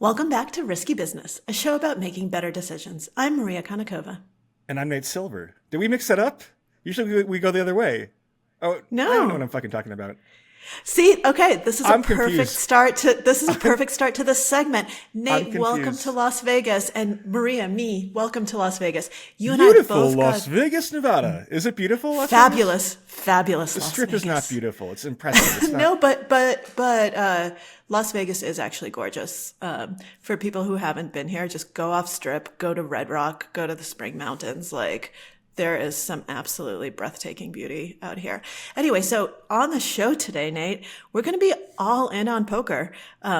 Welcome back to Risky Business, a show about making better decisions. I'm Maria Konnikova. And I'm Nate Silver. Did we mix that up? Usually we go the other way. Oh, No. I don't know what I'm fucking talking about. See, okay, this is I'm a perfect confused. start to this segment. Nate, confused. welcome to Las Vegas, and Maria, welcome to Las Vegas. You and I Beautiful both Las got Vegas, Nevada. Is it beautiful, Las Vegas? fabulous The Las strip Vegas. is not beautiful. It's impressive. It's not. No, but Las Vegas is actually gorgeous. For people who haven't been here, just go off strip, go to Red Rock, go to the Spring Mountains. Like, there is some absolutely breathtaking beauty out here. Anyway, so on the show today, Nate, we're going to be all in on poker.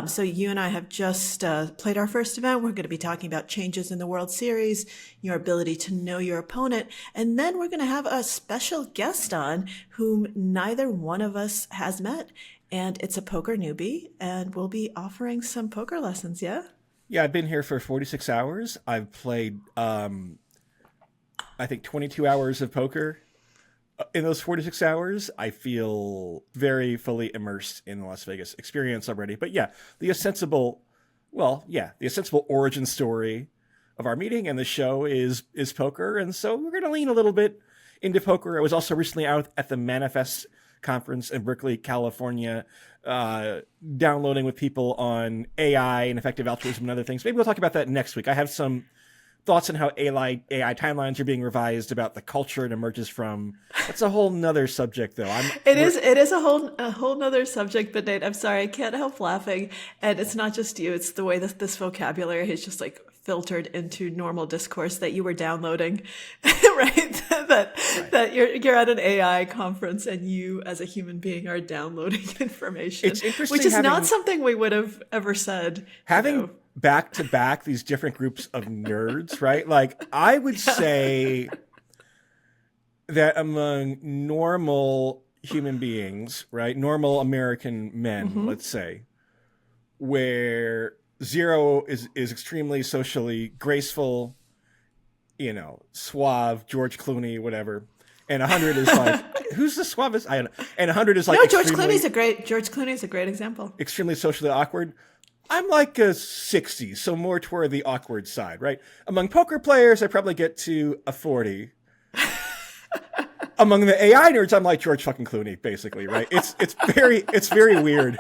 So you and I have just played our first event. We're going to be talking about changes in the World Series, your ability to know your opponent, and then we're going to have a special guest on whom neither one of us has met. And it's a poker newbie, and we'll be offering some poker lessons, yeah? Yeah, I've been here for 46 hours. I've played, I think, 22 hours of poker. In those 46 hours, I feel very fully immersed in the Las Vegas experience already. But yeah, the ostensible origin story of our meeting and the show is poker. And so we're going to lean a little bit into poker. I was also recently out at the Manifest conference in Berkeley, California, downloading with people on AI and effective altruism and other things. Maybe we'll talk about that next week. I have some thoughts on how AI timelines are being revised, about the culture it emerges from. That's a whole nother subject, though. It is a whole nother subject, but Nate, I'm sorry, I can't help laughing. And it's not just you, it's the way that this vocabulary is just like filtered into normal discourse that you were downloading, right? That you're at an AI conference and you as a human being are downloading information. It's interesting, which is not something we would have ever said. Having back to back these different groups of nerds, right? Like, I would say that among normal human beings, right? Normal American men, let's say, where 0 is extremely socially graceful, suave, George Clooney, whatever. And 100 is like, who's the suavest? I don't know. And 100 is like, no, George Clooney's a great example. Extremely socially awkward. I'm like a 60, so more toward the awkward side, right? Among poker players, I probably get to a 40. Among the AI nerds, I'm like George fucking Clooney, basically, right? It's very weird.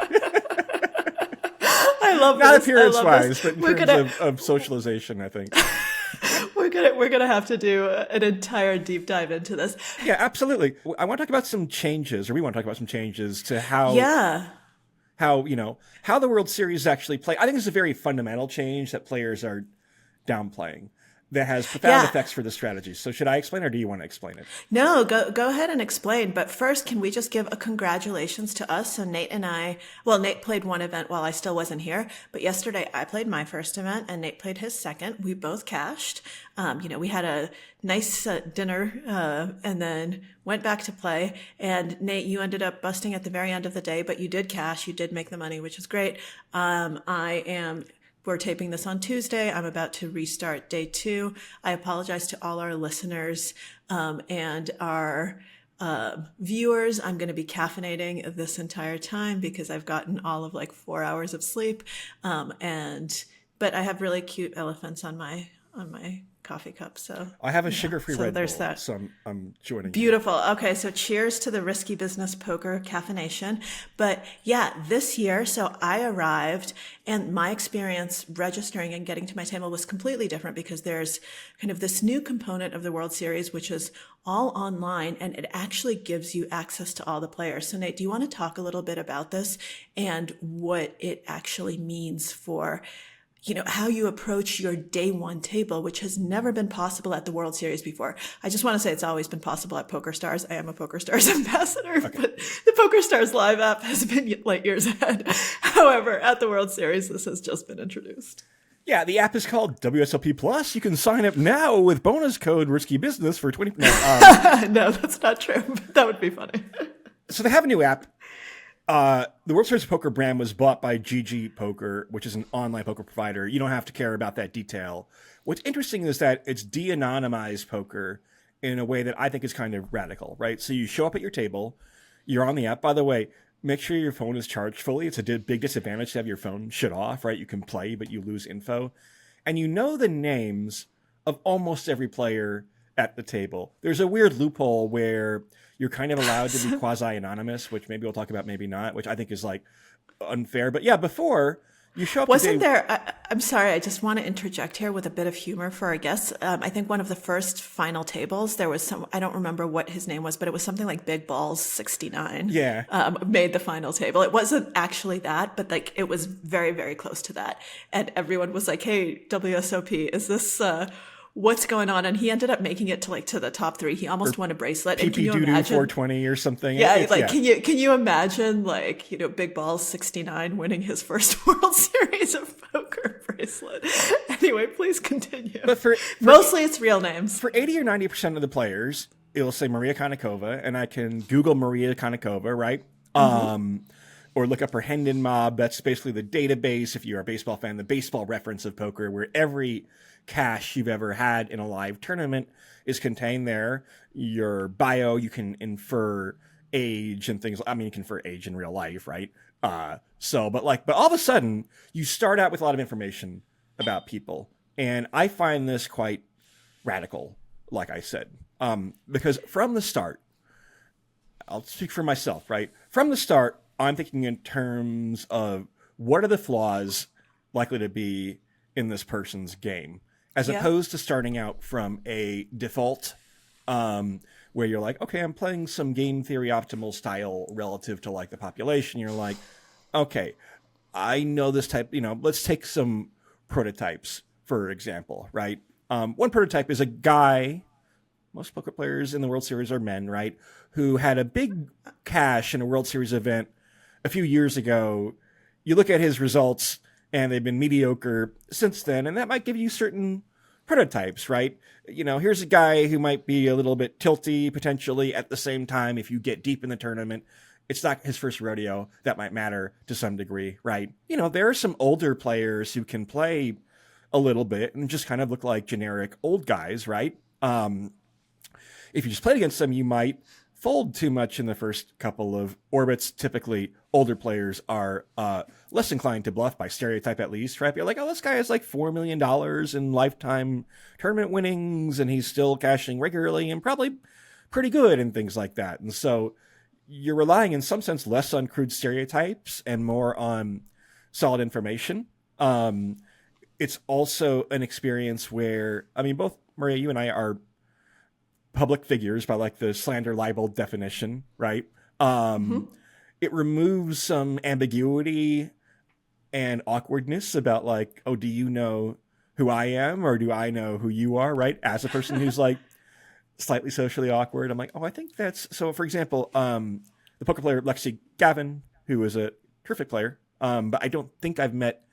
I love Not this. appearance-wise, but in terms of socialization, I think. We're gonna have to do an entire deep dive into this. Yeah, absolutely. I want to talk about some changes, or we want to talk about some changes to how the World Series actually play. I think it's a very fundamental change that players are downplaying that has profound effects for the strategy. So should I explain, or do you want to explain it? No, go ahead and explain. But first, can we just give a congratulations to us? So Nate played one event while I still wasn't here, but yesterday I played my first event and Nate played his second. We both cashed. We had a nice dinner and then went back to play. And Nate, you ended up busting at the very end of the day, but you did cash. You did make the money, which is great. We're taping this on Tuesday. I'm about to restart day 2. I apologize to all our listeners and our viewers. I'm going to be caffeinating this entire time because I've gotten all of like 4 hours of sleep. But I have really cute elephants on my coffee cup. So I have a sugar-free Red Bull, there's that. so I'm joining. Beautiful. Okay, so cheers to the Risky Business Poker caffeination. But yeah, this year, so I arrived and my experience registering and getting to my table was completely different because there's kind of this new component of the World Series, which is all online, and it actually gives you access to all the players. So Nate, do you want to talk a little bit about this and what it actually means for how you approach your day one table, which has never been possible at the World Series before. I just want to say it's always been possible at PokerStars. I am a PokerStars ambassador, but the PokerStars live app has been light years ahead. However, at the World Series, this has just been introduced. Yeah, the app is called WSOP Plus. You can sign up now with bonus code Risky Business for 20%. No, that's not true. But that would be funny. So they have a new app. The World Series of Poker brand was bought by GG Poker, which is an online poker provider. You don't have to care about that detail. What's interesting is that it's de-anonymized poker in a way that I think is kind of radical, right? So you show up at your table, you're on the app. By the way, make sure your phone is charged fully. It's a big disadvantage to have your phone shut off, right? You can play, but you lose info. And you know the names of almost every player at the table. There's a weird loophole where you're kind of allowed to be quasi-anonymous, which maybe we'll talk about, maybe not, which I think is like unfair. But yeah, before you show up Wasn't there, I'm sorry, I just want to interject here with a bit of humor for our guests. I think one of the first final tables, there was some, I don't remember what his name was, but it was something like Big Balls 69. Yeah. Made the final table. It wasn't actually that, but like it was very, very close to that. And everyone was like, hey, WSOP, is this, what's going on? And he ended up making it to the top 3. He almost won a bracelet. And can you imagine 420 or something? Yeah, can you imagine Big Balls 69 winning his first World Series of Poker bracelet? Anyway, please continue. But for mostly it's real names. For 80 or 90% of the players, it'll say Maria Konnikova, and I can Google Maria Konnikova, right? Or look up her Hendon Mob. That's basically the database, if you're a baseball fan, the baseball reference of poker, where every cash you've ever had in a live tournament is contained there. Your bio, you can infer age and things. I mean, you can infer age in real life, right? But all of a sudden, you start out with a lot of information about people. And I find this quite radical, like I said, because from the start, I'll speak for myself, right? From the start, I'm thinking in terms of what are the flaws likely to be in this person's game, as opposed to starting out from a default where you're like, okay, I'm playing some game theory optimal style relative to like the population. You're like, okay, I know this type, let's take some prototypes, for example, right? One prototype is a guy, most poker players in the World Series are men, right? Who had a big cash in a World Series event a few years ago. You look at his results and they've been mediocre since then. And that might give you certain prototypes, right? Here's a guy who might be a little bit tilty potentially. At the same time, if you get deep in the tournament, it's not his first rodeo. That might matter to some degree, right? There are some older players who can play a little bit and just kind of look like generic old guys, right? If you just played against them, you might fold too much in the first couple of orbits. Typically, older players are less inclined to bluff by stereotype, at least, right? You're like, oh, this guy has like $4 million in lifetime tournament winnings, and he's still cashing regularly and probably pretty good and things like that. And so you're relying in some sense less on crude stereotypes and more on solid information. It's also an experience where, both Maria, you and I are public figures by like the slander libel definition, right? It removes some ambiguity and awkwardness about like, oh, do you know who I am or do I know who you are, right? As a person who's like slightly socially awkward, I'm like, oh, I think that's so. For example, the poker player Lexi Gavin, who is a terrific player, but I don't think I've met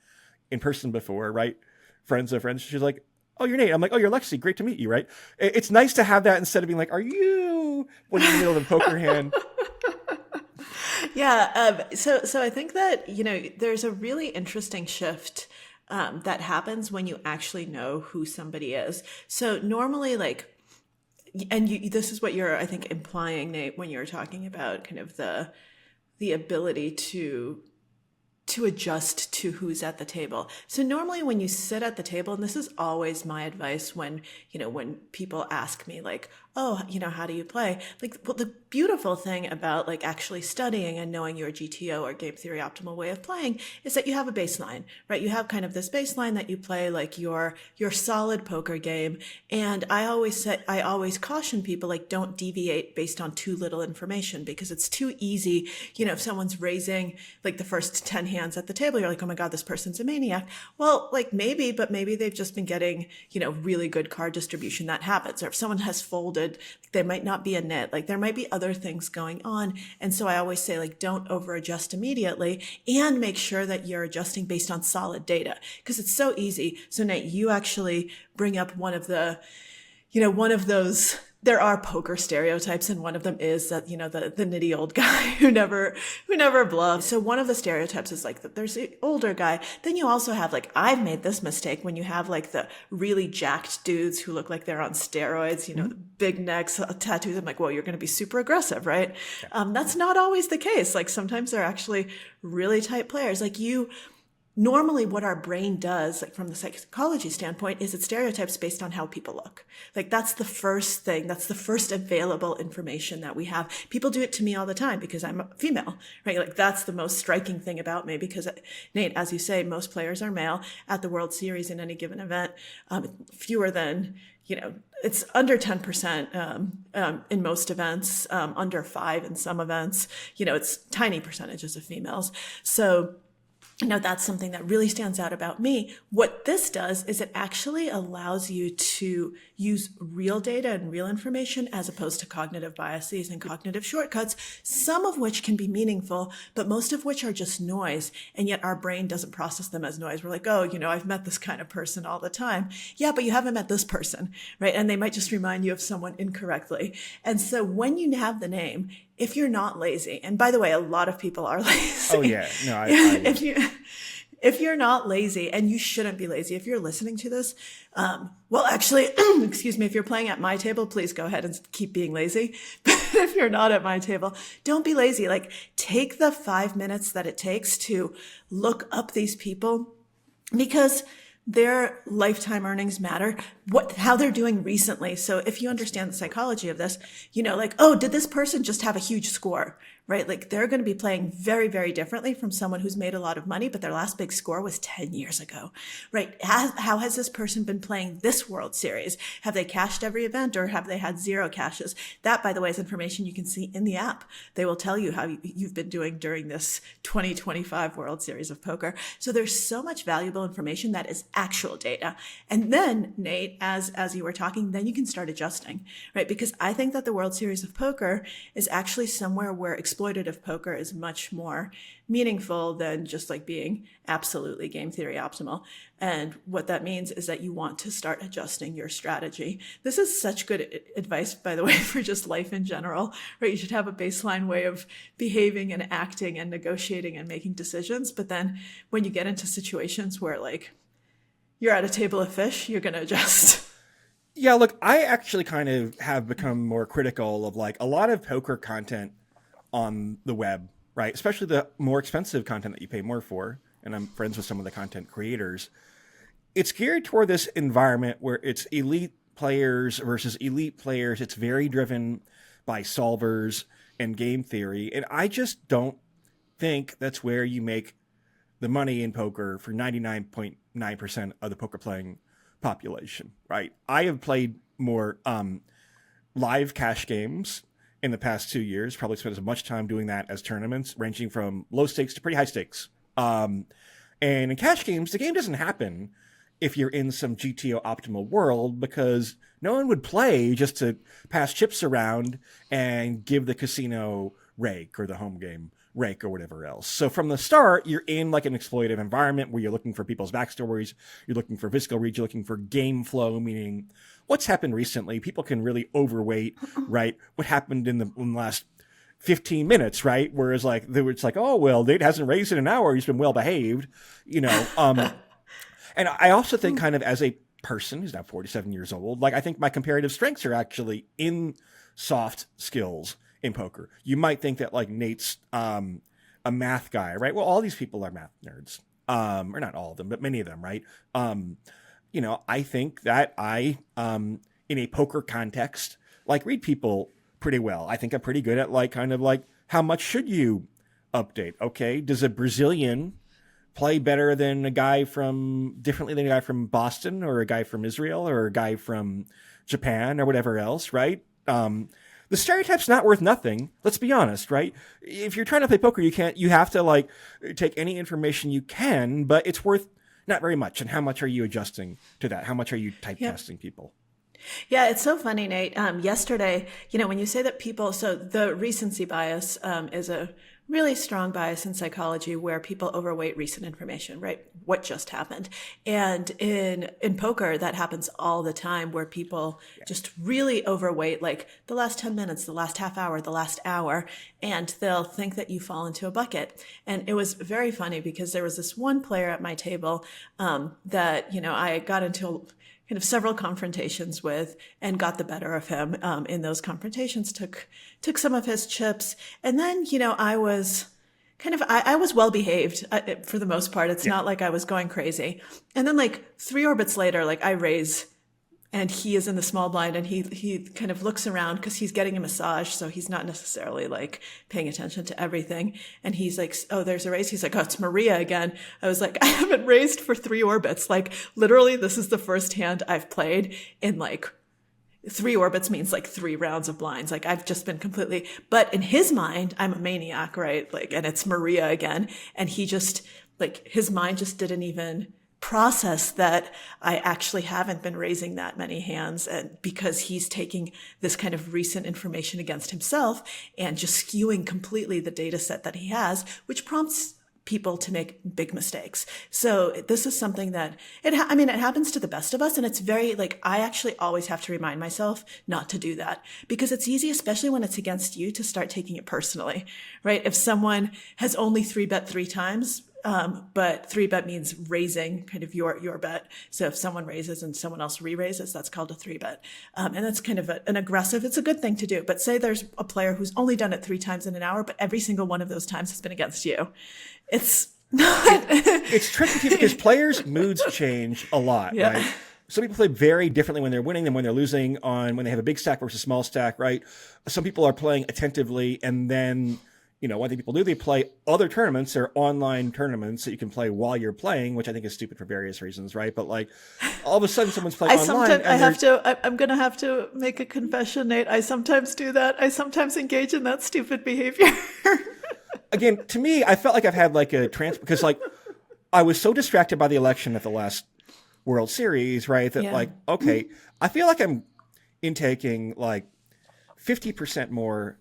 in person before, right? Friends of friends. She's like, oh, you're Nate. I'm like, oh, you're Lexi. Great to meet you, right? It's nice to have that instead of being like, are you, when you're in the middle of a poker hand. Yeah. So I think that, there's a really interesting shift that happens when you actually know who somebody is. So normally this is what you're, I think, implying, Nate, when you're talking about kind of the ability to adjust to who's at the table. So normally when you sit at the table, and this is always my advice when people ask me like, oh, how do you play? The beautiful thing about actually studying and knowing your GTO or game theory optimal way of playing is that you have a baseline, right? You have kind of this baseline that you play your solid poker game. And I always caution people, don't deviate based on too little information, because it's too easy. If someone's raising the first 10 hands at the table, you're like, oh my God, this person's a maniac. Well, maybe, but maybe they've just been getting, really good card distribution. That happens. Or if someone has folded, they might not be a nit. There might be other things going on. And so I always say, don't over adjust immediately, and make sure that you're adjusting based on solid data, because it's so easy. So Nate, you actually bring up one of those there are poker stereotypes, and one of them is that, the nitty old guy who never bluffs. So one of the stereotypes is like that there's an older guy. Then you also have like, I've made this mistake when you have like the really jacked dudes who look like they're on steroids, the big necks, tattoos. I'm like, well, you're going to be super aggressive, right? Yeah. That's not always the case. Like sometimes they're actually really tight players. Like normally what our brain does, like from the psychology standpoint, is it stereotypes based on how people look. Like that's the first thing. That's the first available information that we have. People do it to me all the time because I'm a female, right? Like that's the most striking thing about me because, Nate, as you say, most players are male at the World Series in any given event. Fewer than, it's under 10% in most events, under 5 in some events. It's tiny percentages of females. So that's something that really stands out about me. What this does is it actually allows you to use real data and real information as opposed to cognitive biases and cognitive shortcuts, some of which can be meaningful, but most of which are just noise. And yet our brain doesn't process them as noise. We're like, oh, I've met this kind of person all the time. Yeah, but you haven't met this person, right? And they might just remind you of someone incorrectly. And so when you have the name, if you're not lazy, and by the way, a lot of people are lazy. Oh yeah, no, if you're not lazy, and you shouldn't be lazy, if you're listening to this, well, actually, excuse me, if you're playing at my table, please go ahead and keep being lazy. But if you're not at my table, don't be lazy. Like take the 5 minutes that it takes to look up these people because their lifetime earnings matter, how they're doing recently. So if you understand the psychology of this, like, oh, did this person just have a huge score, right? Like they're going to be playing very, very differently from someone who's made a lot of money, but their last big score was 10 years ago, right? How has this person been playing this World Series? Have they cashed every event or have they had 0 cashes? That, by the way, is information you can see in the app. They will tell you how you've been doing during this 2025 World Series of Poker. So there's so much valuable information that is actual data. And then, Nate, as you were talking, then you can start adjusting, right? Because I think that the World Series of Poker is actually somewhere where exploitative poker is much more meaningful than just like being absolutely game theory optimal. And what that means is that you want to start adjusting your strategy. This is such good advice, by the way, for just life in general, right? You should have a baseline way of behaving and acting and negotiating and making decisions. But then when you get into situations where like you're at a table of fish, you're going to adjust. Yeah, look, I actually kind of have become more critical of like a lot of poker content on the web, right? Especially the more expensive content that you pay more for. And I'm friends with some of the content creators. It's geared toward this environment where it's elite players versus elite players. It's very driven by solvers and game theory. And I just don't think that's where you make the money in poker for 99.9% of the poker playing population, right? I have played more live cash games in the past 2 years, probably spent as much time doing that as tournaments, ranging from low stakes to pretty high stakes. And in cash games, the game doesn't happen if you're in some GTO optimal world because no one would play just to pass chips around and give the casino rake or the home game rake or whatever else. So from the start, you're in like an exploitative environment where you're looking for people's backstories, you're looking for physical reads, you're looking for game flow, meaning what's happened recently. People can really overweight, right? What happened in the last 15 minutes, right? Whereas like, it's like, oh, well, Nate hasn't raised in an hour. He's been well behaved, and I also think kind of as a person who's now 47 years old, like I think my comparative strengths are actually in soft skills in poker. You might think that like Nate's a math guy, right? Well, all these people are math nerds, or not all of them, but many of them, right? I think that I, in a poker context, like read people pretty well. I think I'm pretty good at like kind of like how much should you update? Okay, does a Brazilian play better than differently than a guy from Boston or a guy from Israel or a guy from Japan or whatever else, right? The stereotype's not worth nothing. Let's be honest, right? If you're trying to play poker, you have to like take any information you can, but it's worth not very much. And how much are you adjusting to that? How much are you typecasting people? Yeah, it's so funny, Nate. Yesterday, when you say that so the recency bias is a really strong bias in psychology where people overweight recent information, right? What just happened. And in poker, that happens all the time where people just really overweight like the last 10 minutes, the last half hour, the last hour, and they'll think that you fall into a bucket. And it was very funny because there was this one player at my table that, I got into kind of several confrontations with and got the better of him in those confrontations, took some of his chips. And then, I was I was well behaved for the most part. It's not like I was going crazy. And then like 3 orbits later, like I raise and he is in the small blind and he kind of looks around because he's getting a massage. So he's not necessarily like paying attention to everything. And he's like, oh, there's a raise. He's like, oh, it's Maria again. I was like, I haven't raised for 3 orbits. Like literally this is the first hand I've played in like 3 orbits means like 3 rounds of blinds. Like I've just been completely, but in his mind, I'm a maniac, right? Like, and it's Maria again. And he just like, his mind just didn't even process that I actually haven't been raising that many hands, and because he's taking this kind of recent information against himself and just skewing completely the data set that he has, which prompts people to make big mistakes. So this is something that it happens to the best of us. And it's very like, I actually always have to remind myself not to do that because it's easy, especially when it's against you, to start taking it personally, right? If someone has only 3-bet 3 times, but 3-bet means raising kind of your bet. So if someone raises and someone else re-raises, that's called a 3-bet. And that's kind of an aggressive, it's a good thing to do. But say there's a player who's only done it 3 times in an hour, but every single one of those times has been against you. It's not. It's tricky because players' moods change a lot, right? Some people play very differently when they're winning than when they're losing when they have a big stack versus small stack, right? Some people are playing attentively and then, one thing people do, they play other tournaments or online tournaments that you can play while you're playing, which I think is stupid for various reasons, right? But like all of a sudden someone's playing online. I'm going to have to make a confession, Nate. I sometimes do that. I sometimes engage in that stupid behavior. Again, to me, I felt like I've had like a because like I was so distracted by the election at the last World Series, right? That like, okay, I feel like I'm intaking like 50% more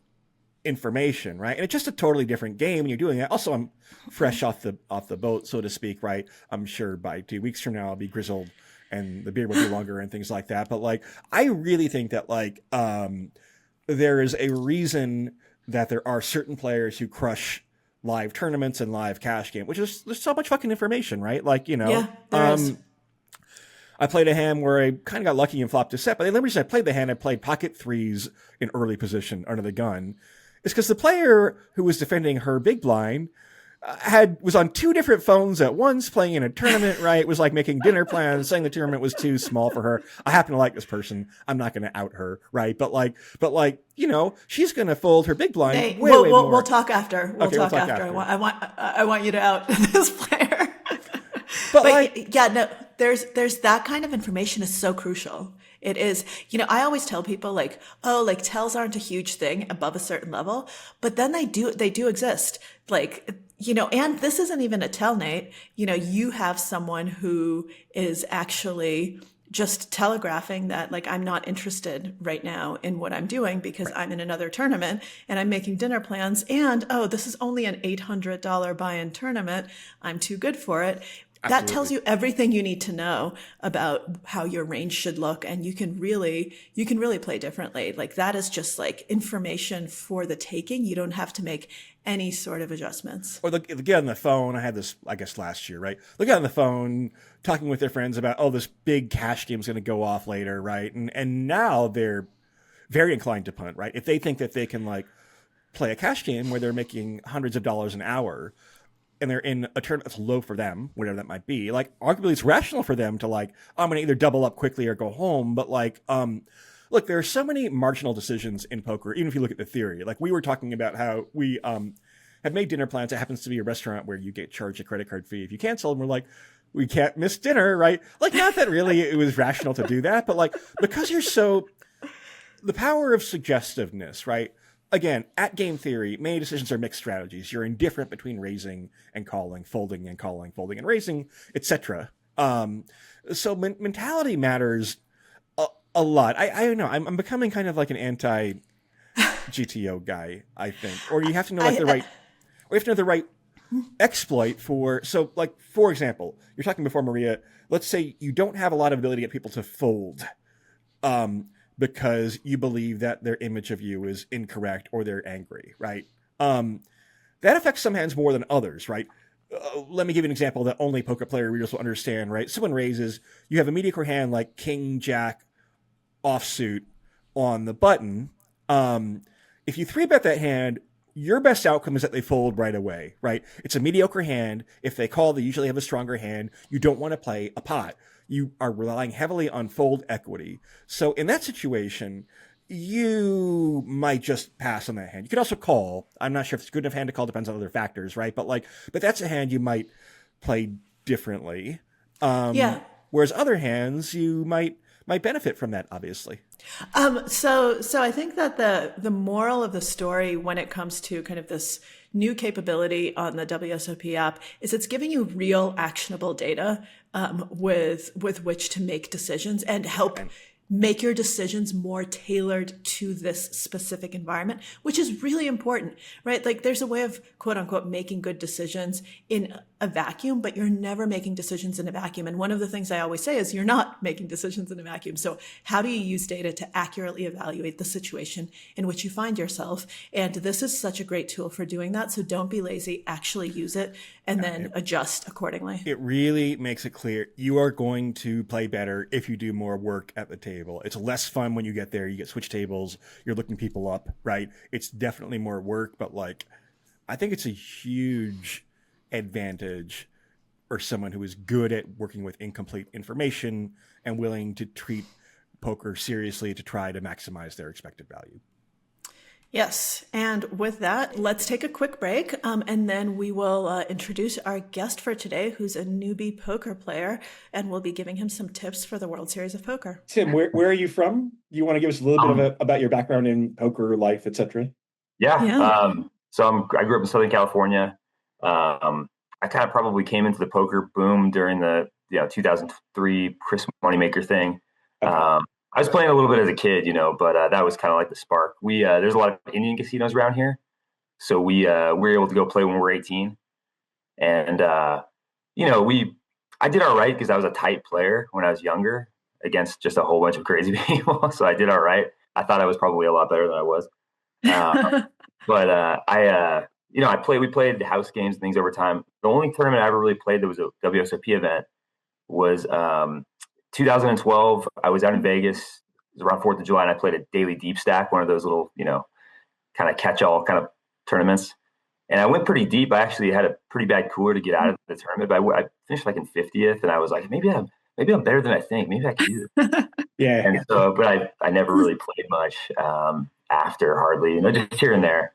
information, right? And it's just a totally different game when you're doing it. Also, I'm fresh off the boat, so to speak, right? I'm sure by 2 weeks from now I'll be grizzled and the beard will be longer and things like that. But like, I really think that like there is a reason that there are certain players who crush live tournaments and live cash game, which is there's so much fucking information, right? Like, I played a hand where I kind of got lucky and flopped a set, but the only reason I played the hand, I played pocket 3s in early position under the gun, is because the player who was defending her big blind was on 2 different phones at once, playing in a tournament, right? Was like making dinner plans, saying the tournament was too small for her. I happen to like this person. I'm not going to out her, right? But like, she's going to fold her big blind. Hey, way more. We'll talk after. We'll talk after. I want you to out this player. But there's that kind of information is so crucial. It is, I always tell people like, oh, like tells aren't a huge thing above a certain level, but then they do exist. Like, and this isn't even a tell, Nate. You have someone who is actually just telegraphing that like, I'm not interested right now in what I'm doing because I'm in another tournament and I'm making dinner plans. And, oh, this is only an $800 buy-in tournament. I'm too good for it. That tells you everything you need to know about how your range should look, and you can really play differently. Like that is just like information for the taking. You don't have to make any sort of adjustments. Or the guy on the phone, I had this, I guess, last year, right? The guy on the phone talking with their friends about, oh, this big cash game's going to go off later, right? And now they're very inclined to punt, right? If they think that they can like play a cash game where they're making hundreds of dollars an hour, and they're in a tournament that's low for them, whatever that might be, like arguably it's rational for them to like, I'm going to either double up quickly or go home. But like, look, there are so many marginal decisions in poker, even if you look at the theory. Like we were talking about how we had made dinner plans. It happens to be a restaurant where you get charged a credit card fee if you cancel. And we're like, we can't miss dinner, right? Like not that really it was rational to do that, but like because the power of suggestiveness, right? Again, at game theory, many decisions are mixed strategies. You're indifferent between raising and calling, folding and calling, folding and raising, etc. So mentality matters a lot. I don't know. I'm becoming kind of like an anti-GTO guy, I think. Or you have to know like the right or if you know the right exploit for. So, like, for example, you're talking before, Maria. Let's say you don't have a lot of ability to get people to fold, because you believe that their image of you is incorrect or they're angry, right? That affects some hands more than others, right? Let me give you an example that only poker player readers will understand, right? Someone raises, you have a mediocre hand like King Jack offsuit on the button. If you 3-bet that hand, your best outcome is that they fold right away, right? It's a mediocre hand. If they call, they usually have a stronger hand. You don't want to play a pot. You are relying heavily on fold equity. So in that situation, you might just pass on that hand. You could also call. I'm not sure if it's a good enough hand to call. Depends on other factors, right? But that's a hand you might play differently. Yeah. Whereas other hands, you might benefit from that, obviously. So I think that the moral of the story when it comes to kind of this new capability on the WSOP app is it's giving you real actionable data with which to make decisions and help make your decisions more tailored to this specific environment, which is really important, right? Like there's a way of quote unquote making good decisions in a vacuum, but you're never making decisions in a vacuum. And one of the things I always say is you're not making decisions in a vacuum. So how do you use data to accurately evaluate the situation in which you find yourself? And this is such a great tool for doing that. So don't be lazy, actually use it and then adjust accordingly. It really makes it clear you are going to play better if you do more work at the table. It's less fun when you get there. You get switch tables. You're looking people up, right? It's definitely more work, but I think it's a huge advantage for someone who is good at working with incomplete information and willing to treat poker seriously to try to maximize their expected value. Yes. And with that, let's take a quick break. And then we will introduce our guest for today, who's a newbie poker player, and we'll be giving him some tips for the World Series of Poker. Tim, where are you from? You want to give us a little bit about your background in poker life, etc.? Yeah. So I grew up in Southern California. I kind of probably came into the poker boom during the 2003 Chris Moneymaker thing. Okay. I was playing a little bit as a kid, but that was kind of like the spark. There's a lot of Indian casinos around here, so we were able to go play when we were 18, and I did all right because I was a tight player when I was younger against just a whole bunch of crazy people. So I did all right. I thought I was probably a lot better than I was, but we played house games and things over time. The only tournament I ever really played that was a WSOP event was 2012, I was out in Vegas. It was around 4th of July, and I played a daily deep stack, one of those little, kind of catch-all kind of tournaments. And I went pretty deep. I actually had a pretty bad cooler to get out of the tournament, but I finished in 50th, and I was like, maybe I'm better than I think. Maybe I can do it. Yeah. And so, but I never really played much after, hardly, just here and there.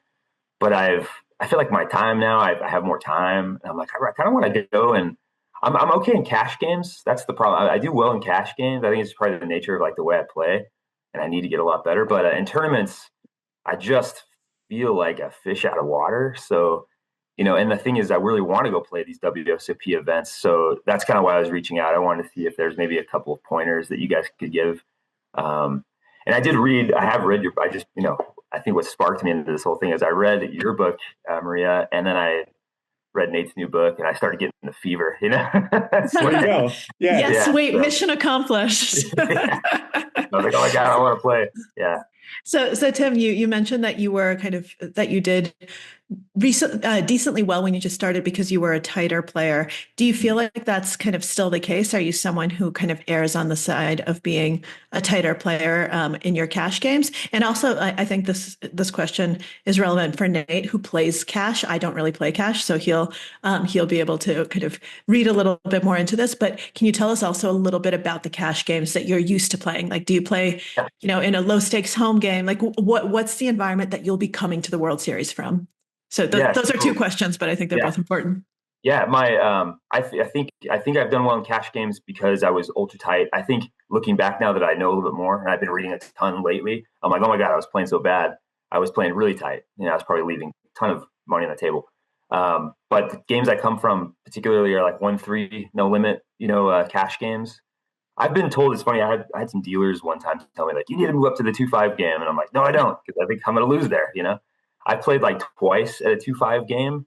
But I feel like my time now, I have more time, and I'm like, I kind of want to go and I'm okay in cash games. That's the problem. I do well in cash games. I think it's probably the nature of the way I play, and I need to get a lot better. But in tournaments, I just feel like a fish out of water. So, and the thing is, I really want to go play these WSOP events. So that's kind of why I was reaching out. I wanted to see if there's maybe a couple of pointers that you guys could give. And I have read your, I think what sparked me into this whole thing is I read your book, Maria, and then I read Nate's new book, and I started getting the fever, There you go. Yeah. Yes, yeah, wait, so. mission accomplished. Yeah. I was like, oh my God, I want to play. Yeah. So Tim, you mentioned that you were that you did decently well when you just started because you were a tighter player. Do you feel like that's kind of still the case? Are you someone who kind of errs on the side of being a tighter player in your cash games? And also, I think this question is relevant for Nate, who plays cash. I don't really play cash, so he'll be able to kind of read a little bit more into this. But can you tell us also a little bit about the cash games that you're used to playing? Like, do you play, in a low stakes home game? Like, what's the environment that you'll be coming to the World Series from? So those are two questions, but I think they're both important. Yeah, I think I've done well in cash games because I was ultra tight. I think looking back now that I know a little bit more, and I've been reading a ton lately, I'm like, oh my God, I was playing so bad. I was playing really tight. I was probably leaving a ton of money on the table. But the games I come from particularly are 1-3, no limit, cash games. I've been told, it's funny, I had some dealers one time tell me you need to move up to the 2-5 game. And I'm like, no, I don't, because I think I'm going to lose there. I played twice at a 2-5 game,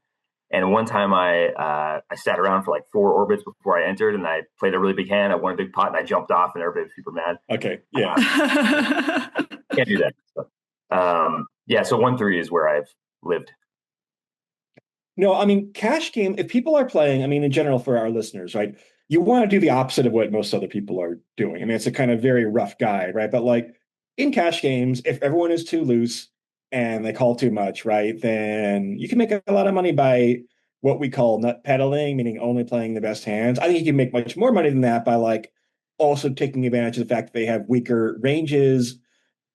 And one time I sat around for like 4 orbits before I entered, and I played a really big hand. I won a big pot, and I jumped off, and everybody was super mad. Okay. Yeah. Can't do that. So, yeah, so 1-3 is where I've lived. No, I mean, cash game, if people are playing, I mean, in general for our listeners, right? You want to do the opposite of what most other people are doing. I mean, it's a kind of very rough guide, right? But like in cash games, if everyone is too loose and they call too much, right, then you can make a lot of money by what we call nut peddling, meaning only playing the best hands. I think you can make much more money than that by like also taking advantage of the fact that they have weaker ranges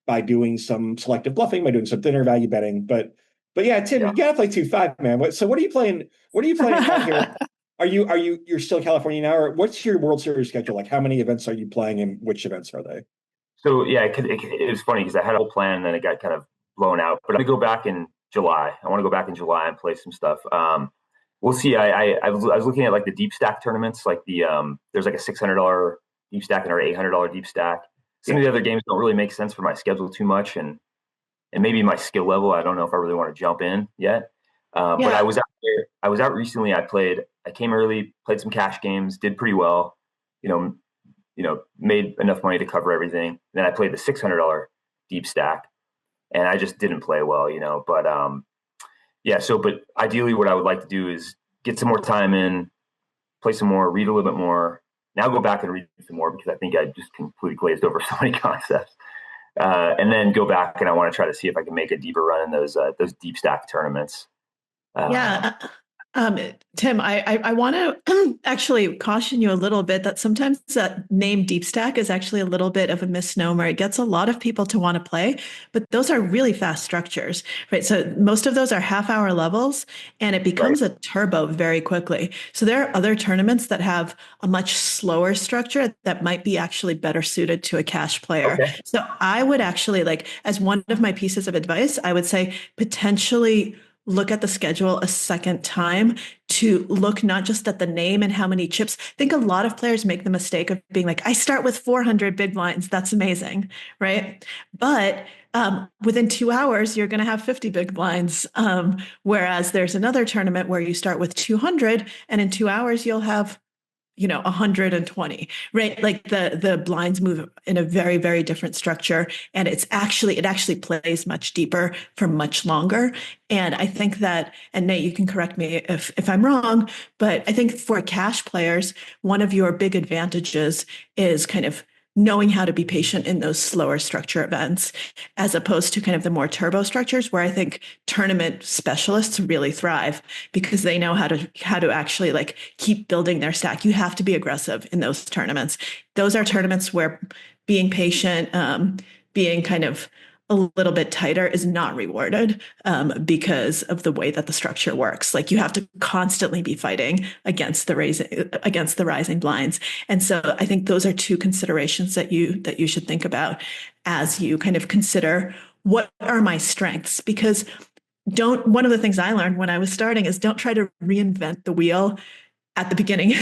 by doing some selective bluffing, by doing some thinner value betting. But yeah, Tim, Yeah. you gotta play 2-5, man. So what are you playing? What are you playing out here? You're still in California now, or what's your World Series schedule like? How many events are you playing, and which events are they? So yeah, it was funny because I had a whole plan and then it got kind of blown out. But I'm gonna go back in July. I want to go back in July and play some stuff. We'll see. I was looking at like the deep stack tournaments, like there's like a $600 deep stack and or $800 deep stack. Some of the other games don't really make sense for my schedule too much, and maybe my skill level. I don't know if I really want to jump in yet. But I Yeah. was out there. I was out recently. I came early, played some cash games, did pretty well. You know, made enough money to cover everything. Then I played the $600 deep stack, and I just didn't play well. But yeah. So, but ideally, what I would like to do is get some more time in, play some more, read a little bit more. Now go back and read some more because I think I just completely glazed over so many concepts. And then go back and I want to try to see if I can make a deeper run in those deep stack tournaments. Um, Yeah. Tim, I want to actually caution you a little bit that sometimes that name deep stack is actually a little bit of a misnomer. It gets a lot of people to want to play, but those are really fast structures, right? So most of those are half-hour levels, and it right. becomes a turbo very quickly. So there are other tournaments that have a much slower structure that might be actually better suited to a cash player. Okay. So I would actually like, as one of my pieces of advice, I would say potentially look at the schedule a second time to look not just at the name and how many chips. I think a lot of players make the mistake of being like, I start with 400 big blinds. That's amazing, right? But within 2 hours, you're going to have 50 big blinds. Whereas there's another tournament where you start with 200, and in 2 hours, you'll have 120, right? Like the blinds move in a very, very different structure. And it actually plays much deeper for much longer. And I think that, and Nate, you can correct me if I'm wrong, but I think for cash players, one of your big advantages is kind of knowing how to be patient in those slower structure events, as opposed to kind of the more turbo structures where I think tournament specialists really thrive because they know how to actually like keep building their stack. You have to be aggressive in those tournaments. Those are tournaments where being patient, being kind of a little bit tighter is not rewarded because of the way that the structure works. Like you have to constantly be fighting against the rising blinds. And so I think those are two considerations that you should think about as you kind of consider what are my strengths, because don't one of the things I learned when I was starting is don't try to reinvent the wheel at the beginning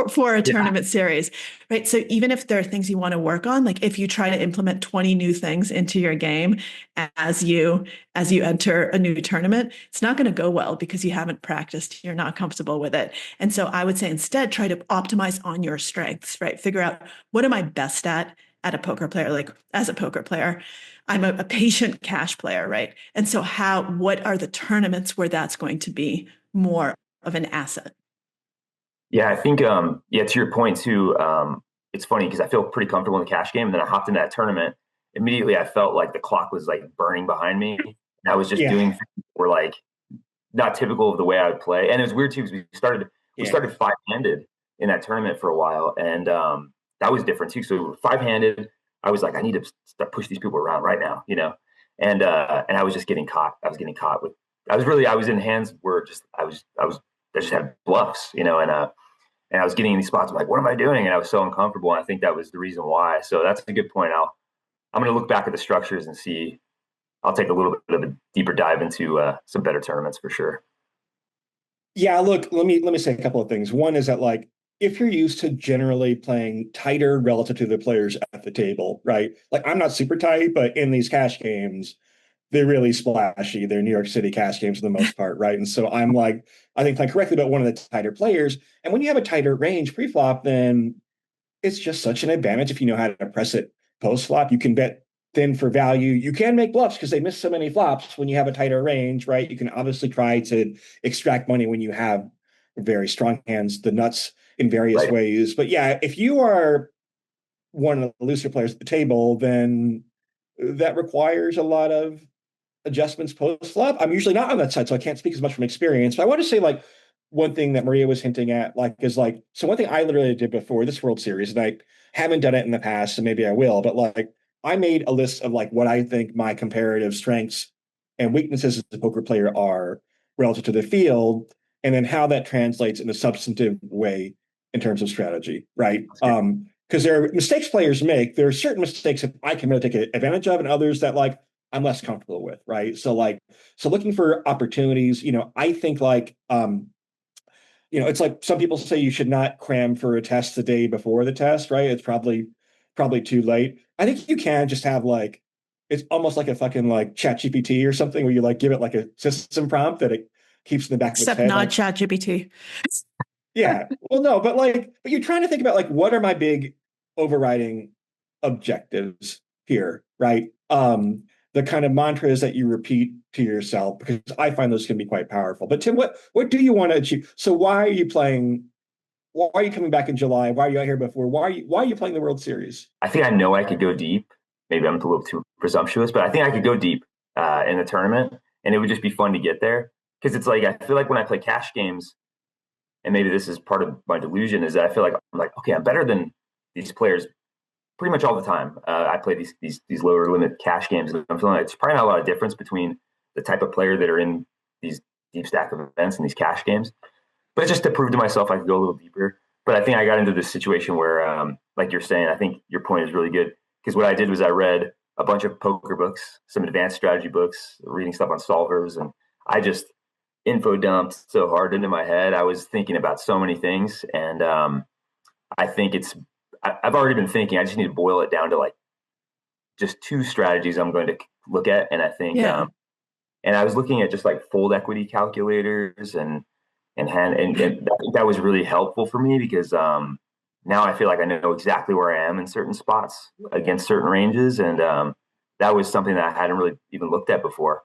for a Yeah. tournament series, right? So even if there are things you want to work on, like if you try to implement 20 new things into your game as you enter a new tournament, it's not going to go well because you haven't practiced, you're not comfortable with it. And so I would say instead try to optimize on your strengths, right? Figure out what am I best at a poker player, like as a poker player. I'm a patient cash player, right? And so what are the tournaments where that's going to be more of an asset? Yeah, I think yeah, to your point too, it's funny because I feel pretty comfortable in the cash game, and then I hopped into that tournament. Immediately I felt like the clock was like burning behind me. And I was just Yeah. doing things that were like not typical of the way I would play. And it was weird too because we Yeah. started five-handed in that tournament for a while. And that was different too. So we were five-handed. I was like, I need to start push these people around right now. And I was just getting caught. I was getting caught with I was in hands where just I just had bluffs, and I was getting in these spots. I'm like, what am I doing? And I was so uncomfortable. And I think that was the reason why. So that's a good point. I'm going to look back at the structures and see. I'll take a little bit of a deeper dive into some better tournaments for sure. Yeah, look, let me say a couple of things. One is that like if you're used to generally playing tighter relative to the players at the table, right? Like I'm not super tight, but in these cash games, they're really splashy. They're New York City cash games for the most part, right? And so I'm like, I think playing correctly, but one of the tighter players. And when you have a tighter range pre-flop, then it's just such an advantage if you know how to press it post-flop. You can bet thin for value. You can make bluffs because they miss so many flops when you have a tighter range, right? You can obviously try to extract money when you have very strong hands, the nuts in various Right. ways. But yeah, if you are one of the looser players at the table, then that requires a lot of adjustments post flop. I'm usually not on that side, so I can't speak as much from experience. But I want to say like one thing that Maria was hinting at, like, is like, so one thing I literally did before this World Series, and I haven't done it in the past, and maybe I will, but like I made a list of like what I think my comparative strengths and weaknesses as a poker player are relative to the field, and then how that translates in a substantive way in terms of strategy, right? Because there are mistakes players make. There are certain mistakes that I can really take advantage of, and others that like I'm less comfortable with, right? So like, so looking for opportunities, I think like, it's like some people say you should not cram for a test the day before the test, right? It's probably too late. I think you can just have like, it's almost like a fucking like chat GPT or something where you like give it like a system prompt that it keeps in the back of its Except head. not Like, ChatGPT. yeah. Well, no, but you're trying to think about like, what are my big overriding objectives here, right? The kind of mantras that you repeat to yourself, because I find those can be quite powerful. But Tim, what do you want to achieve? So why are you playing? Why are you coming back in July? Why are you out here before? Why are you playing the World Series? I think I know I could go deep. Maybe I'm a little too presumptuous, but I think I could go deep in the tournament, and it would just be fun to get there. Because it's like I feel like when I play cash games, and maybe this is part of my delusion, is that I feel like I'm like, okay, I'm better than these players pretty much all the time. I play these lower limit cash games, and I'm feeling like it's probably not a lot of difference between the type of player that are in these deep stack events and these cash games. But it's just to prove to myself I could go a little deeper. But I think I got into this situation where, like you're saying, I think your point is really good, because what I did was I read a bunch of poker books, some advanced strategy books, reading stuff on solvers, and I just info dumped so hard into my head. I was thinking about so many things, and I think I've already been thinking. I just need to boil it down to like just two strategies I'm going to look at, and I think, Yeah. and I was looking at just like fold equity calculators and that was really helpful for me, because now I feel like I know exactly where I am in certain spots against certain ranges, and that was something that I hadn't really even looked at before.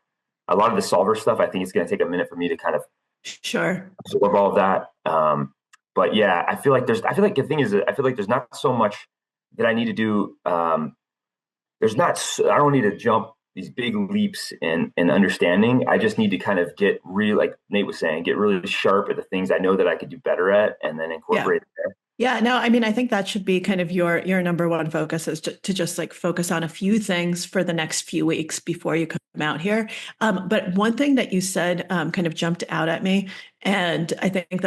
A lot of the solver stuff, I think it's going to take a minute for me to kind of Sure. absorb all of that. But yeah, I feel like the thing is that I feel like there's not so much that I need to do. I don't need to jump these big leaps in understanding. I just need to kind of get really, like Nate was saying, get really sharp at the things I know that I could do better at, and then incorporate it there. Yeah, no, I mean, I think that should be kind of your number one focus, is to just like focus on a few things for the next few weeks before you come out here. But one thing that you said kind of jumped out at me, and I think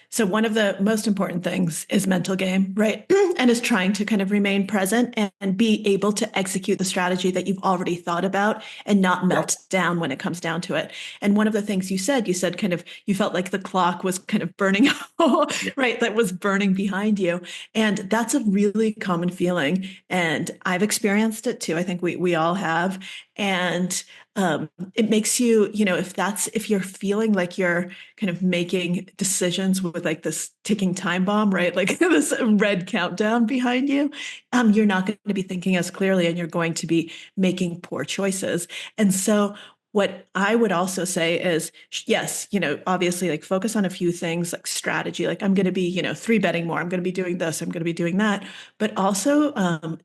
so one of the most important things is mental game, right? And is trying to kind of remain present and be able to execute the strategy that you've already thought about and not melt down when it comes down to it. And one of the things you said kind of, you felt like the clock was kind of burning out, right? That was burning behind you. And that's a really common feeling. And I've experienced it too. I think we all have. And it makes you, if you're feeling like you're kind of making decisions with like this ticking time bomb, right? Like this red countdown behind you, you're not going to be thinking as clearly, and you're going to be making poor choices. And so what I would also say is, yes, obviously like focus on a few things like strategy, like I'm going to be, three betting more. I'm going to be doing this. I'm going to be doing that. But also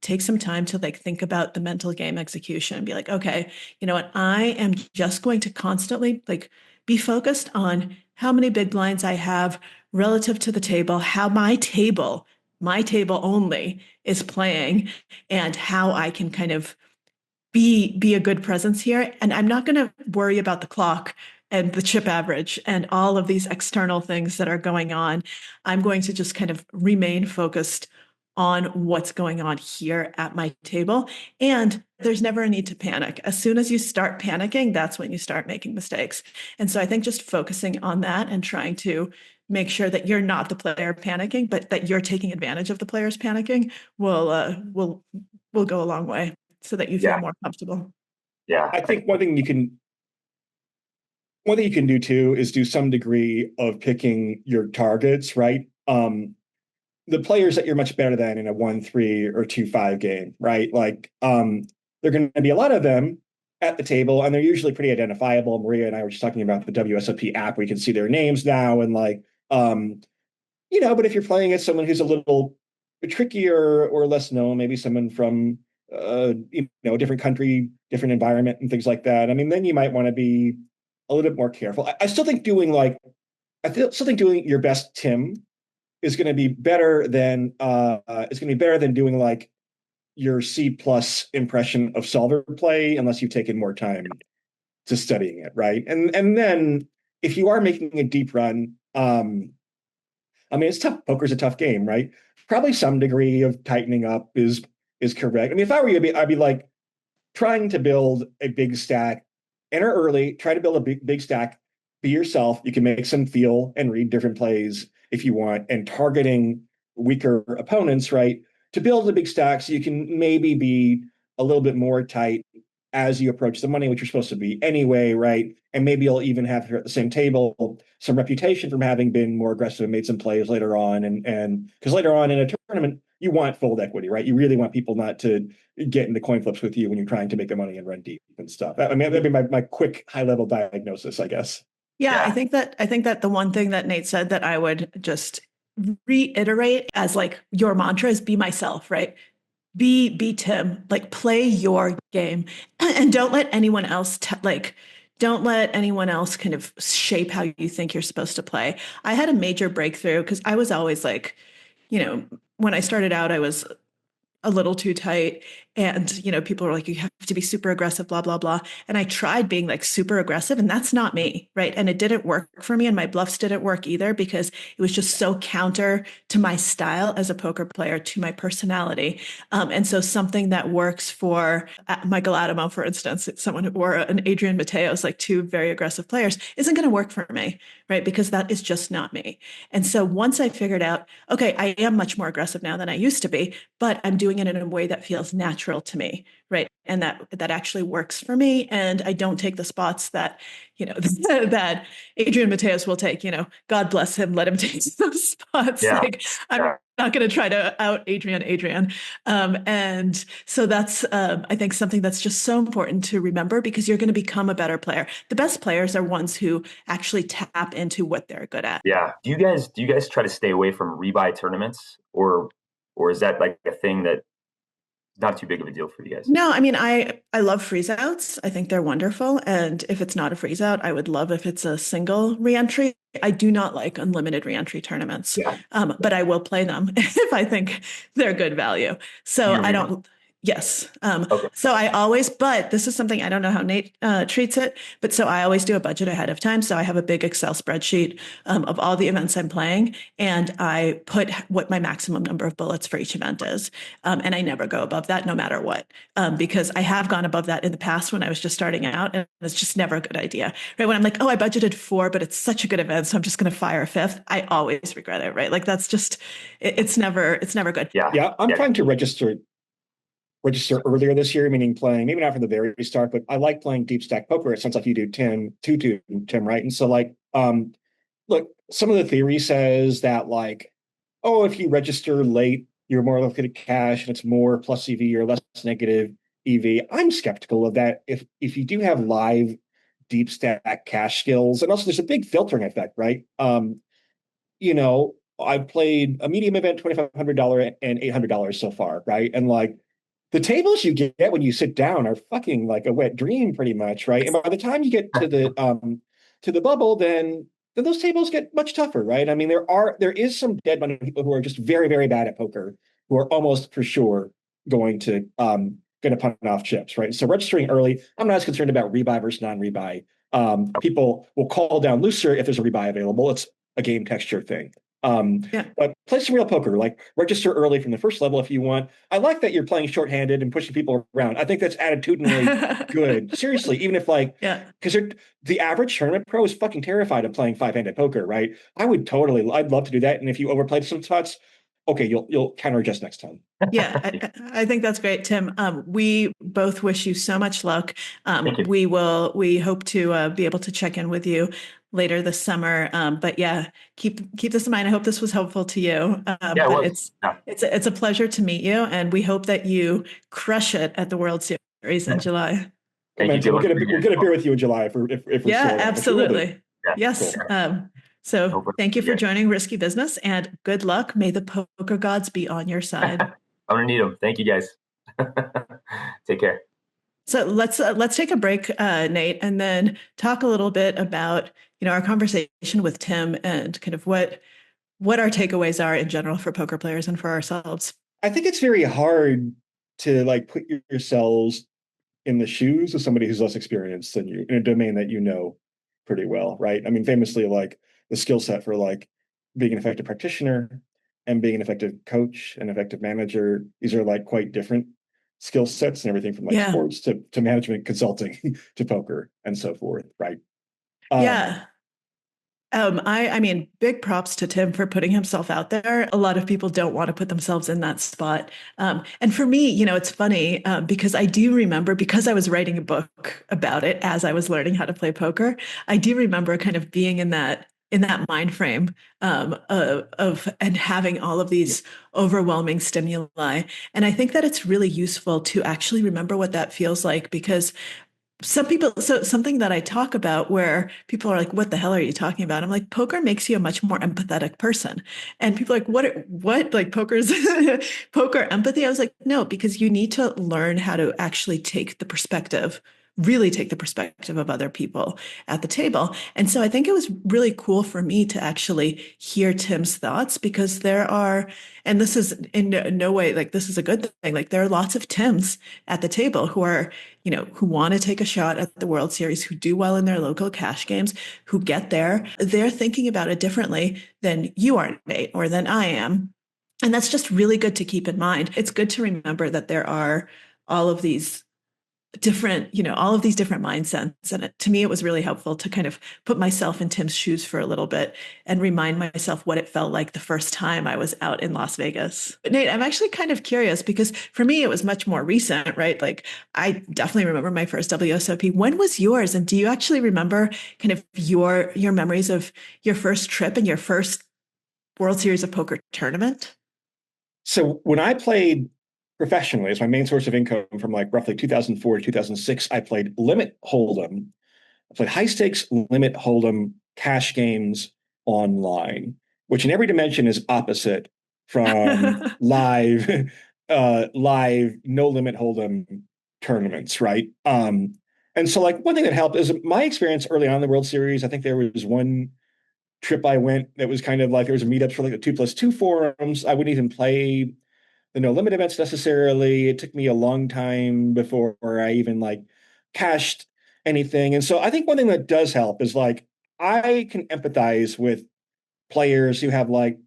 take some time to like think about the mental game execution and be like, okay, you know what? I am just going to constantly like be focused on how many big blinds I have relative to the table, how my table only is playing, and how I can kind of be a good presence here. And I'm not going to worry about the clock and the chip average and all of these external things that are going on. I'm going to just kind of remain focused on what's going on here at my table. And there's never a need to panic. As soon as you start panicking, that's when you start making mistakes. And so I think just focusing on that and trying to make sure that you're not the player panicking, but that you're taking advantage of the players panicking will go a long way, so that you feel Yeah, more comfortable. Yeah. I think one thing you can do too is do some degree of picking your targets, right? The players that you're much better than in a 1-3 or 2-5 game, right? Like, there are going to be a lot of them at the table, and they're usually pretty identifiable. Maria and I were just talking about the WSOP app. We can see their names now, and like, but if you're playing as someone who's a little trickier or less known, maybe someone from a different country, different environment, and things like that. I mean, then you might want to be a little bit more careful. I still think doing your best Tim is going to be better than doing like your C plus impression of solver play, unless you've taken more time to studying it, right? And then if you are making a deep run, I mean, it's tough. Poker's a tough game, right? Probably some degree of tightening up is correct. I mean, if I were you, I'd be like trying to build a big stack, enter early, try to build a big stack, be yourself. You can make some feel and read different plays if you want, and targeting weaker opponents, right? To build a big stack so you can maybe be a little bit more tight as you approach the money, which you're supposed to be anyway, right? And maybe you'll even have here at the same table some reputation from having been more aggressive and made some plays later on. And because later on in a tournament, you want fold equity, right? You really want people not to get into coin flips with you when you're trying to make the money and run deep and stuff. I mean, that'd be my quick high level diagnosis, I guess. Yeah, I think that the one thing that Nate said that I would just reiterate as like your mantra is be myself, right? Be Tim, like play your game and don't let anyone else don't let anyone else kind of shape how you think you're supposed to play. I had a major breakthrough because I was always like, when I started out, I was a little too tight. And, people were like, you have to be super aggressive, blah, blah, blah. And I tried being like super aggressive, and that's not me, right? And it didn't work for me. And my bluffs didn't work either because it was just so counter to my style as a poker player, to my personality. And so something that works for Michael Adamo, for instance, someone or an Adrian Mateos, like two very aggressive players, isn't going to work for me, right? Because that is just not me. And so once I figured out, okay, I am much more aggressive now than I used to be, but I'm doing it in a way that feels natural to me, right? And that actually works for me. And I don't take the spots that, that Adrian Mateos will take, God bless him, let him take those spots. Yeah. Like I'm not going to try to out Adrian. And so that's, I think, something that's just so important to remember, because you're going to become a better player. The best players are ones who actually tap into what they're good at. Yeah. Do you guys try to stay away from rebuy tournaments, or is that like a thing that not too big of a deal for you guys? No, I mean, I love freeze outs. I think they're wonderful. And if it's not a freeze out, I would love if it's a single reentry. I do not like unlimited reentry tournaments, but I will play them if I think they're good value. So I don't. Yes. Okay. So but this is something I don't know how Nate treats it, but so I always do a budget ahead of time. So I have a big Excel spreadsheet of all the events I'm playing, and I put what my maximum number of bullets for each event is. And I never go above that, no matter what, because I have gone above that in the past when I was just starting out, and it's just never a good idea, right? When I'm like, oh, I budgeted 4, but it's such a good event, so I'm just going to fire a 5th. I always regret it, right? Like that's just, it's never good. Yeah. I'm trying to register earlier this year, meaning playing maybe not from the very start, but I like playing deep stack poker. It sounds like you do Tim, right? And so like, look, some of the theory says that like, oh, if you register late, you're more likely to cash and it's more plus EV or less negative EV. I'm skeptical of that. If you do have live deep stack cash skills, and also there's a big filtering effect, right? I've played a medium event, $2,500 and $800 so far, right? And like, the tables you get when you sit down are fucking like a wet dream, pretty much, right? And by the time you get to the bubble, then those tables get much tougher, right? I mean, there is some dead money people who are just very, very bad at poker, who are almost for sure going to punt off chips, right? So registering early, I'm not as concerned about rebuy versus non-rebuy. People will call down looser if there's a rebuy available. It's a game texture thing. But play some real poker, like register early from the first level if you want. I like that you're playing shorthanded and pushing people around. I think that's attitudinally good. Seriously, even if because the average tournament pro is fucking terrified of playing 5-handed poker, right? I'd love to do that. And if you overplayed some spots, okay, you'll counter adjust next time. Yeah, I think that's great, Tim. We both wish you so much luck. Thank you. We hope to be able to check in with you later this summer. But yeah, keep this in mind. I hope this was helpful to you. Yeah, it But was. Yeah. it's a pleasure to meet you, and we hope that you crush it at the World Series in July. Thank you. Momentum. Good luck. We'll get a beer with you in July if we're Yeah, still around, which we will be. absolutely. Yeah, Yes. cool. So Hopefully, thank you for yeah. joining Risky Business, and good luck. May the poker gods be on your side. I'm gonna need them. Thank you, guys. Take care. So let's take a break, Nate, and then talk a little bit about our conversation with Tim and kind of what our takeaways are in general for poker players and for ourselves. I think it's very hard to like put yourselves in the shoes of somebody who's less experienced than you in a domain that you know pretty well, right? I mean, famously, like the skill set for like being an effective practitioner and being an effective coach, an effective manager, these are like quite different skill sets and everything from like Yeah. sports to management consulting to poker and so forth, right? Yeah. I mean, big props to Tim for putting himself out there. A lot of people don't want to put themselves in that spot. And for me, it's funny because I do remember, because I was writing a book about it as I was learning how to play poker, I do remember kind of being in that mind frame of and having all of these overwhelming stimuli. And I think that it's really useful to actually remember what that feels like, because something that I talk about where people are like, what the hell are you talking about? I'm like, poker makes you a much more empathetic person. And people are like, what, like poker's poker empathy? I was like, no, because you need to learn how to actually really take the perspective of other people at the table. And so I think it was really cool for me to actually hear Tim's thoughts, because and this is in no way, like, this is a good thing. Like, there are lots of Tims at the table who are, who want to take a shot at the World Series, who do well in their local cash games, who get there. They're thinking about it differently than you are, Nate, or than I am. And that's just really good to keep in mind. It's good to remember that there are all of these all of these different mindsets. And to me, it was really helpful to kind of put myself in Tim's shoes for a little bit and remind myself what it felt like the first time I was out in Las Vegas. But Nate, I'm actually kind of curious, because for me, it was much more recent, right? Like, I definitely remember my first WSOP. When was yours? And do you actually remember kind of your memories of your first trip and your first World Series of Poker tournament? So when I played professionally as my main source of income from like roughly 2004 to 2006, I played limit hold'em. I played high stakes limit hold'em cash games online, which in every dimension is opposite from live no limit hold'em tournaments, right? And so like one thing that helped is my experience early on in the World Series. I think there was one trip I went that was kind of like there was a meetups for like the 2+2 forums. I wouldn't even play the no limit events necessarily. It took me a long time before I even like cashed anything. And so I think one thing that does help is like I can empathize with players who have like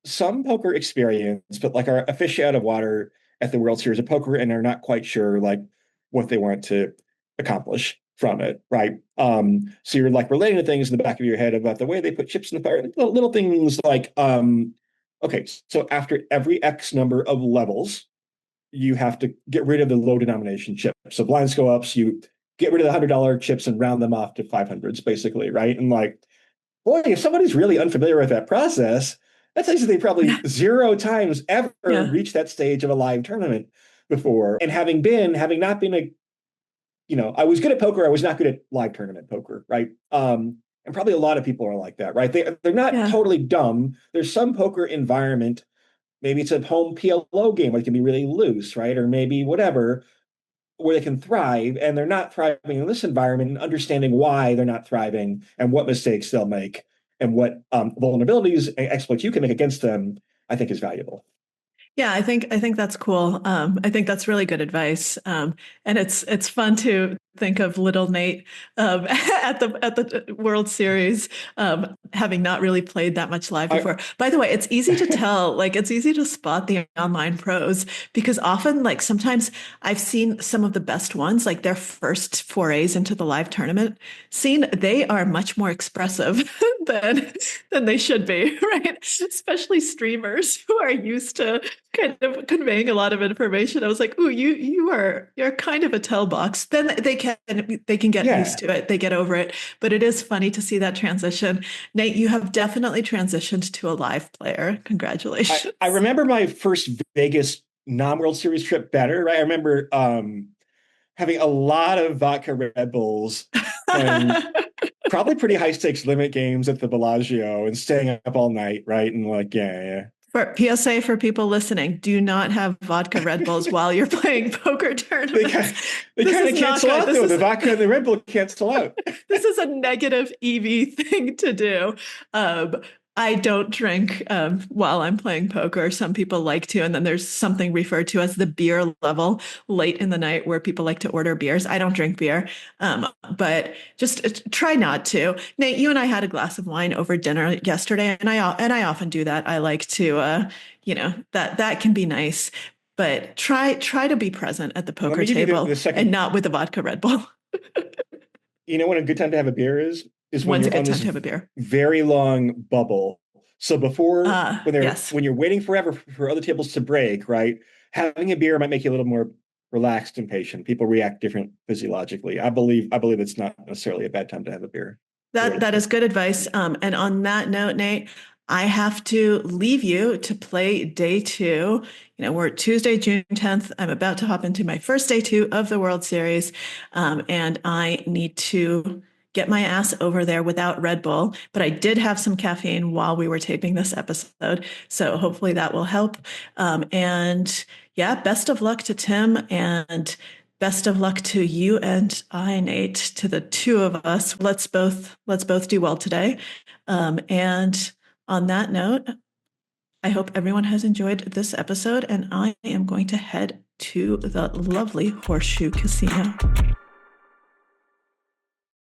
some poker experience, but like are a fish out of water at the World Series of Poker and are not quite sure like what they want to accomplish from it, right? So you're like relating to things in the back of your head about the way they put chips in the fire, little things like, okay, so after every X number of levels, you have to get rid of the low denomination chips. So blinds go up, so you get rid of the $100 chips and round them off to 500s, basically, right? And like, boy, if somebody's really unfamiliar with that process, that's actually probably 0 times ever reached that stage of a live tournament before. And having not been I was good at poker, I was not good at live tournament poker, right? And probably a lot of people are like that, right? They're not totally dumb. There's some poker environment. Maybe it's a home PLO game where it can be really loose, right? Or maybe whatever, where they can thrive, and they're not thriving in this environment, and understanding why they're not thriving and what mistakes they'll make and what vulnerabilities and exploits you can make against them, I think is valuable. Yeah, I think that's cool. I think that's really good advice. And it's fun to think of little Nate at the World Series, having not really played that much live I, before. By the way, it's easy to tell, like it's easy to spot the online pros because often, like sometimes I've seen some of the best ones, like their first forays into the live tournament scene, they are much more expressive than than they should be, right? Especially streamers who are used to kind of conveying a lot of information. I was like, "Ooh, you're kind of a tell box." Then they can get used yeah, to it. They get over it. But it is funny to see that transition. Nate, you have definitely transitioned to a live player. Congratulations. I remember my first Vegas non-World Series trip better, right? I remember having a lot of vodka Red Bulls, playing probably pretty high stakes limit games at the Bellagio and staying up all night, right? And like, yeah. For PSA for people listening, do not have vodka Red Bulls while you're playing poker They tournaments. kind they This kind is of not cancel good. out This though. is The vodka and the Red Bull cancel out. this is a negative EV thing to do. Um, I don't drink while I'm playing poker. Some people like to, and then there's something referred to as the beer level late in the night where people like to order beers. I don't drink beer, but just try not to. Nate, you and I had a glass of wine over dinner yesterday, and I often do that. I like to, that can be nice, but try to be present at the Let poker me give you table the and second. not with a vodka Red Bull. You know when a good time to have a beer is when When's a you're good on time this to have a beer? very long bubble. So before Yes. when you're waiting forever for other tables to break, right? Having a beer might make you a little more relaxed and patient. People react different physiologically. I believe it's not necessarily a bad time to have a beer. That is good advice. And on that note, Nate, I have to leave you to play day two. We're Tuesday, June 10th. I'm about to hop into my first day two of the World Series. And I need to get my ass over there without Red Bull. But I did have some caffeine while we were taping this episode. So hopefully that will help. And yeah, best of luck to Tim and best of luck to you and I, Nate, to the two of us. Let's both do well today. And on that note, I hope everyone has enjoyed this episode, and I am going to head to the lovely Horseshoe Casino.